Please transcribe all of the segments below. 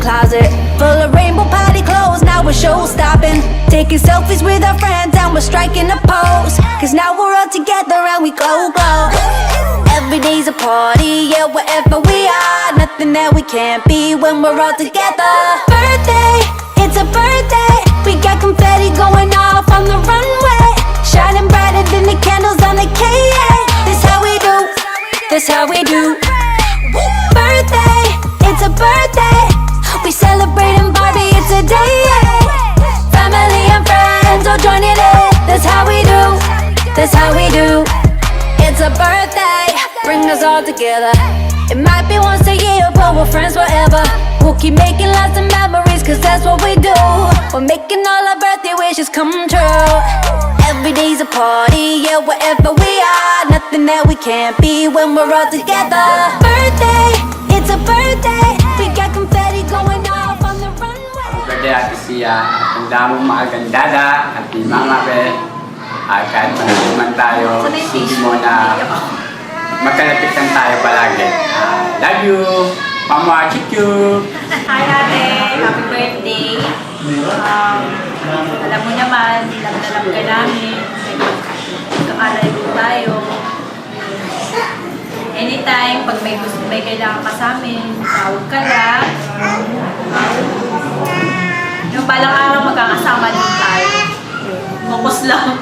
closet full of rainbow party clothes. Now we're show stopping, taking selfies with our friends, and we're striking a pose. Cause now we're all together and we glow, glow. Every day's a party, yeah, wherever we are. Nothing that we can't be when we're all together. Birthday, it's a birthday. We got confetti going off on the runway, shining brighter than the candles on the K.A. This how we do, this how we do. Birthday, it's a birthday. We celebrating Barbie, it's a day. Family and friends all joining in. That's how we do, that's how we do. It's a birthday, bring us all together. It might be once a year, but we're friends forever. We'll keep making lots of memories, cause that's what we do. We're making all our birthday wishes come true. Every day's a party, yeah, wherever we are. Nothing that we can't be when we're all together. Birthday, it's a birthday. We got confetti going off on the runway. Birthday Ate Sia, ang daming mga gandada at di mga be. Kahit man tayo, hindi mo na magkalapitan tayo palagi. Love you! Mama, chichu! Hi ate! Happy birthday! Alam mo naman, love ka namin. Kakalay po tayo. Anytime, pag may kailangan ka sa amin, tawag ka lang. Yung balang araw magkakasama din tayo. Focus lang.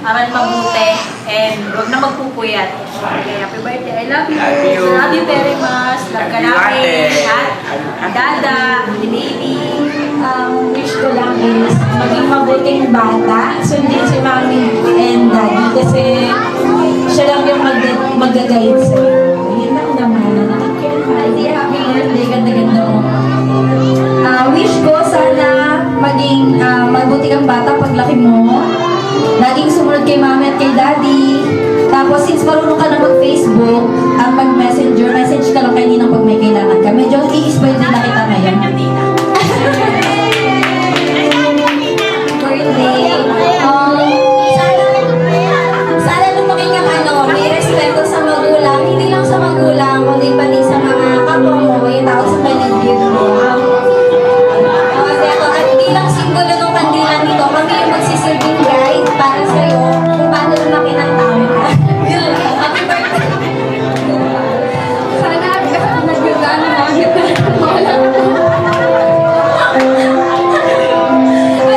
Aral mabuti. And huwag na magpupuyat. Okay, happy birthday. I love you. Love you. Love you very much. Love ka namin. At Dada, baby. Wish ko lang is maging mabuting bata. Sundin si Mami and Daddy kasi siya lang yung mag-guide sa'yo. Yun lang naman. Happy birthday. Ganda-ganda mo. Wish ko sana maging mabuti kang bata paglaki mo. Laging sumunod kay Mami at kay Daddy. Tapos since marunong ka na mag-Facebook, mag-messenger, message ka lang kay Ninang pag may kailangan ka. Medyo i-spoil din na kita ngayon. Birthday. Sana lumaki kang may respeto sa magulang. Hindi lang sa magulang, kundi pati sa mga kapwa mo, yung tao sa paligid mo. At hindi lang simbolo ng kandilan nito, kami yung magsisilbing guide para sa'yo kung paano lumaki ng tao. Happy birthday! Sana nag-gagano bakit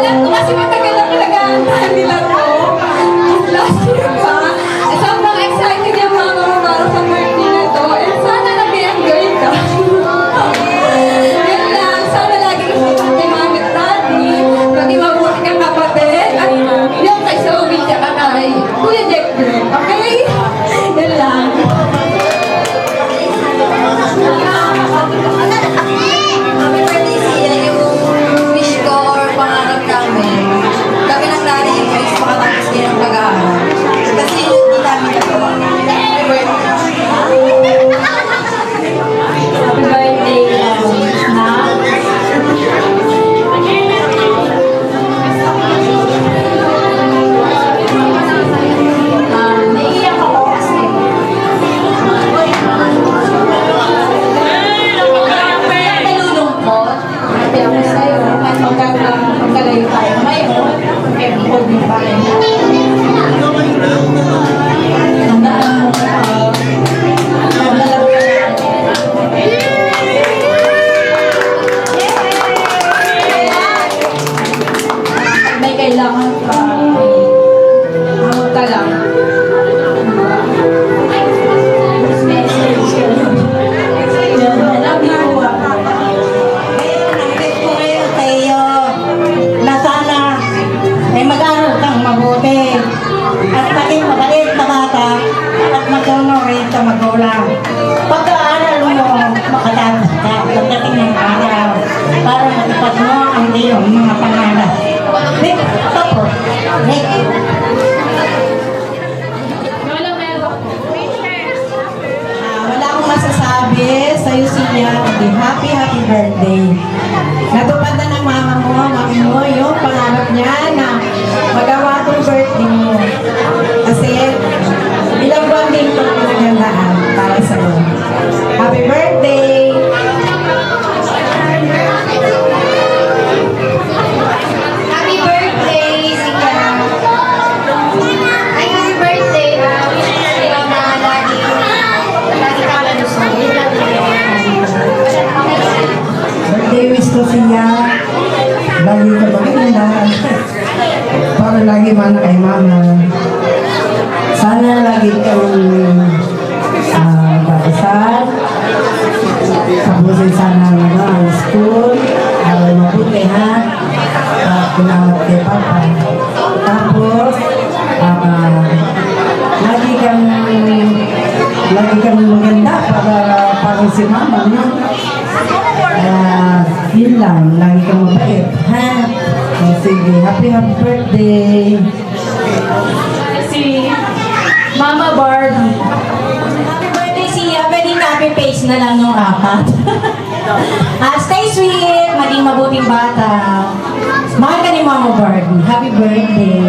alam ko kasi matagal ang nag-aantahan nila to. Last year pa. Sobrang excited yung mama mo para sa birthday na to. And sana nag-enjoy ka. Yun lang. Sana lagi kasi kay Mami at Daddy. Maging mabuti kang kapatid. At yung kay Zoe at kay Kuya Jack Greg. Okay? Yun lang. Happy birthday siya yung wish ko or pangarap namin. Kami ng nanay yung guys makatapos din ang pag-aaral. Kasi hindi namin nagawa. Happy birthday. Happy birthday, naiiyak ako kasi nalulungkot. Happy ako sa'yo. At magkalayo tayo ngayon. Kaya hold mo pa rin. Tandaan mo ka. Naglalaro ka may kailangan ka. Hamot ka lang. Alam mo ba? Nag-tip ko kayo, Teo, na sana mag-aral kang mabuti at maging mabait na bata at magtunong rin sa magulang. Pagka-aral mo, makatapos ka pagdating ng araw para matupad mo ang iyong mga pangarap. Nick, tapos. Nick. Wala akong masasabi sa'yo siya. Happy birthday. Natupad na ng mama mo, mami mo, yung pangarap niya na magawa itong birthday mo. Kasi ilang buwan din itong pinagandaan para sa'yo. Happy birthday! man kay mama. Sana lagi kang babasal. Tapusin sana ang school. Mabuti ha. Pinawat kay papa. Tapos, lagi kang maganda para si mama, no? Yun lang, lagi kang mabait, ha? Sige, happy birthday! Si Mama Barbie. Happy birthday, Sia. Pwedeng copy-paste na lang nung apat. Stay sweet, maging mabuting bata. Mahal ka ni Mama Barbie. Happy birthday.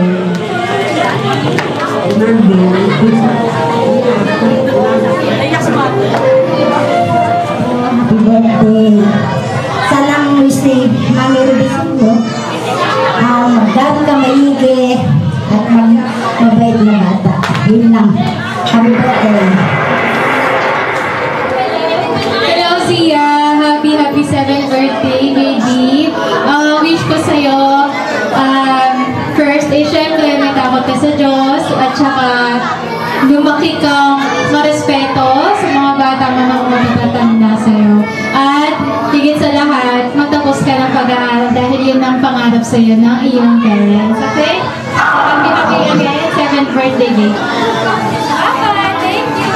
Happy birthday! Sana ang wish ni Mami Rubicin mo. Magdaro ka maigi at mabait na bata. Yun lang. Happy birthday! Hello, Sia. Happy 7th birthday, baby. Wish ko sa'yo, first, syempre, may takot ka sa Diyos, at saka, lumaki kang marespeto sa mga bata mo na matatanda sa'yo. At, higit sa lahat, magtapos ka ng pag-aaral dahil yun ang pangarap sa'yo ng iyong parents. Okay? Happy again, 7th birthday, baby. Bye-bye. Thank you.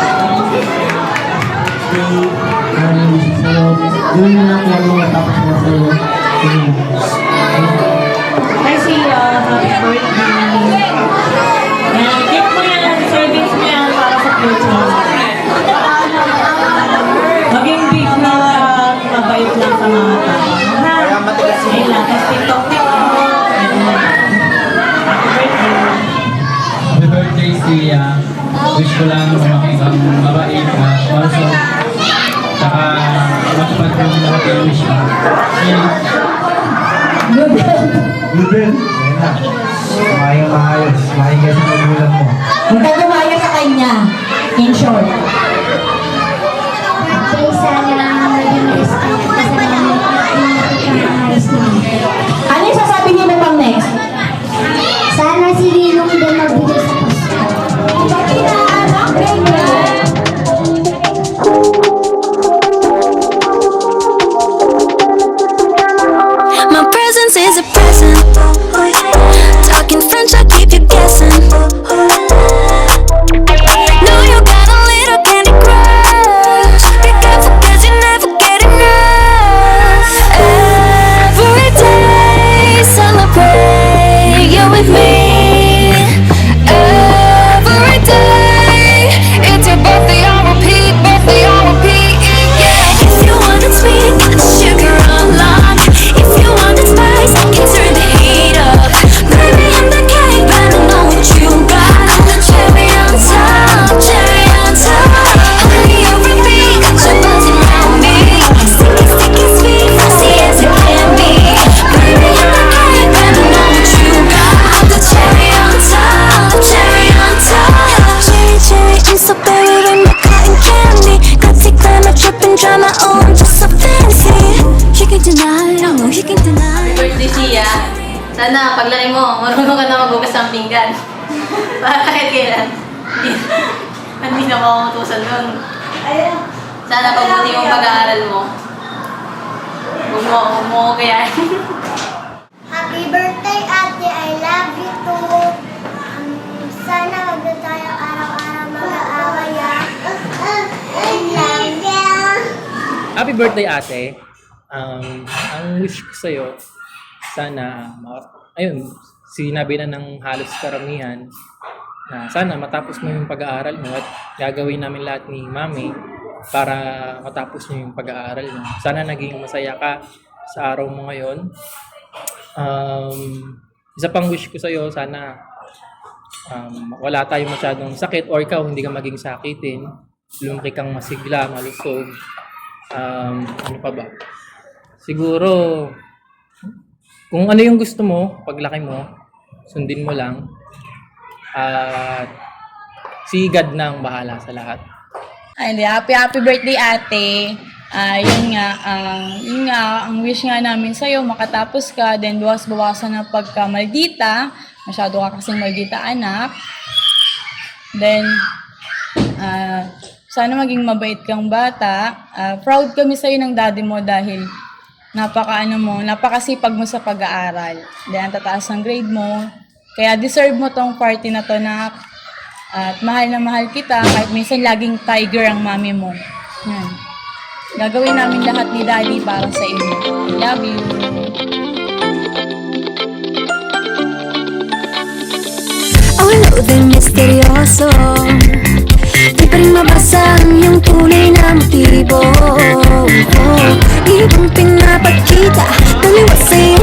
Yun lang yung mga tapos na sa'yo. Hi, Sia. Happy birthday. Keep mo yan. Savings mo yan para sa future. Maging big na mabait lang sa mga tao. Ha? Ayun lang. Tapos TikTok. Happy birthday, Sia. Wish ko lang lumaki kang mabait ka. Also, saka matupad ko yung lahat yung wish mo. Lubin, ayun na. Maayos. Maayos sa magulang mo. Huwag ka gumaya sa kanya. In short. Kaya sana maging respect ka sa namin at pinakikamaayos namin. Ano yung sasabi niyo na pang next? Sana si Rinong din magbigay sa Pasko. Pati na anak, ganyan. My presence is a present. Talking French, I keep you guessing. Know you got a little candy crush. Be careful 'cause you never get enough. Every day, celebrate you with me. Every day, it's your birthday, I'll repeat, yeah. If you want it sweet, got the sugar unlocked. If you want it spice, I can turn the heat up. Baby, I'm the cake, but I know what you got. The cherry on top, Honey, over me, got you buzzing around me. Sticky, sweet, frosty as it can be. Baby, I'm the cake, but I know what you got. The cherry on top, Cherry, I'm so berry with my cotton candy. Got take time, I trip and dry my own, just so fancy. You can deny, I know you can deny. Birthday, Sia. Sana, paglaki mo, marunong ka na magbukas ng pinggan. Para kahit kailan. Hindi na makutusan nun. Sana pabuti yung pag-aaral mo. Huwag mo ko kaya. Happy birthday, Ate. I love you too. Sana wag na tayo araw-araw mag-aaway. I love you. Happy birthday, ate. Ang wish ko sa'yo, sana, ayun, sinabi na ng halos karamihan, na sana matapos mo yung pag-aaral mo at gagawin namin lahat ni Mami para matapos mo yung pag-aaral mo. Sana naging masaya ka sa araw mo ngayon. Isa pang wish ko sa'yo, sana wala tayong masyadong sakit or ikaw hindi ka maging sakitin. Lumaki kang masigla, malusog. Ano pa ba? Siguro, kung ano yung gusto mo, paglaki mo, sundin mo lang. At si God na ang bahala sa lahat. Ay, hindi. Happy birthday, ate. Yun nga, ang wish nga namin sa'yo, makatapos ka, then bawas-bawasan ng pagkamaldita, Masyado ka kasing maldita anak. Then, sana maging mabait kang bata. Proud kami sa'yo ng daddy mo dahil napakasipag mo sa pag-aaral. Dahil ang tataas ng grade mo. Kaya deserve mo tong party na to, nak. At mahal na mahal kita kahit minsan laging tiger ang mami mo. Yan. Gagawin namin lahat ni daddy para sa inyo. I love you. Ang load'y misteryoso, di pa rin mabasa ang iyong tunay na motibo. Di bang pinapakita, taliwas sa'yo